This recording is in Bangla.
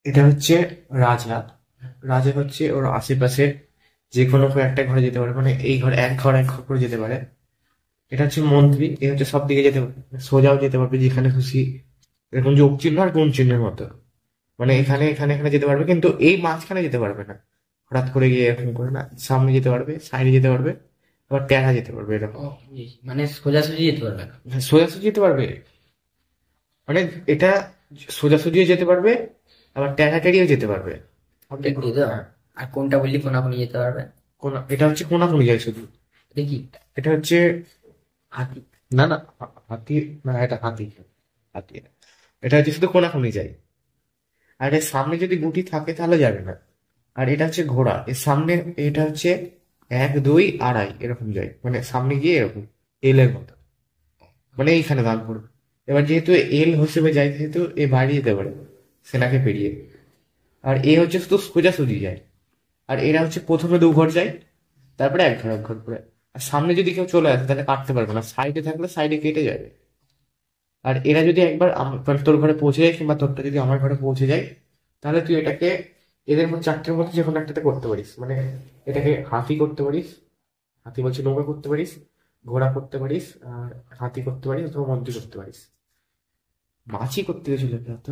এটা হচ্ছে রাজা। রাজা হচ্ছে ওর আশেপাশে যে কোনো একটা ঘরে যেতে পারে, মানে এই ঘর এক ঘর এক ঘর করে যেতে পারে। এটা হচ্ছে মন্ত্রী, এ হচ্ছে সব দিকে যেতে পারে, সোজাও যেতে পারবে যেখানে খুশি, এরকম যোগ চিহ্ন আর গুণ চিহ্নের মতো। মানে এখানে এখানে এখানে যেতে পারবে, কিন্তু এই মাঝখানে যেতে পারবে না। হঠাৎ করে গিয়ে এরকম করে না, সামনে যেতে পারবে, সাইডে যেতে পারবে, আবার টেরা যেতে পারবে এরকম। ও, মানে সোজাসুজি যেতে পারবে না। সোজাসুজি যেতে পারবে, মানে এটা সোজাসুজিও যেতে পারবে, আবার টেরা টেরিও যেতে পারবে। সব দিক দিয়ে তো। হ্যাঁ। আর কোনটা বললি কোনাকুনি যেতে পারবে? এটা হচ্ছে কোনাকুনি যায় শুধু। দেখি। এটা হচ্ছে হাতি। না না, হাতি না, এটা হাতি। হাতি। এটা হচ্ছে শুধু কোনাকুনি যায়। আর এর সামনে যদি গুটি থাকে তাহলে যাবে না। আর এটা হচ্ছে ঘোড়া, এর সামনে এটা হচ্ছে এক দুই আড়াই এরকম যায়, মানে সামনে গিয়ে এরকম এল এর মতো, মানে এইখানে দান করবে। এবার যেহেতু এল হিসেবে যায়, সেহেতু এ বাইরে যেতে পারে সেনাকে পেরিয়ে। আর এ হচ্ছে শুধু সোজাসুজি যায়। আর এরা হচ্ছে প্রথমে দু ঘর যায়, তারপরে এক ঘর এক ঘর করে। আর সামনে যদি কেউ চলে আসে তাহলে কাটতে পারবে না, সাইডে থাকলে সাইডে কেটে যাবে। আর এরা যদি একবার মানে তোর ঘরে পৌঁছে যায়, কিংবা তোরটা যদি আমার ঘরে পৌঁছে যায়, তাহলে তুই এটাকে এদের মধ্যে চারটের মধ্যে যে কোনো একটাতে করতে পারিস। মানে এটাকে হাতি করতে পারিস, হাতি বলছে নৌকা করতে পারিস, ঘোড়া করতে পারিস, আর হাতি করতে পারিস, অথবা মন্ত্রী করতে পারিস। মাছি করতে গেছিল তো।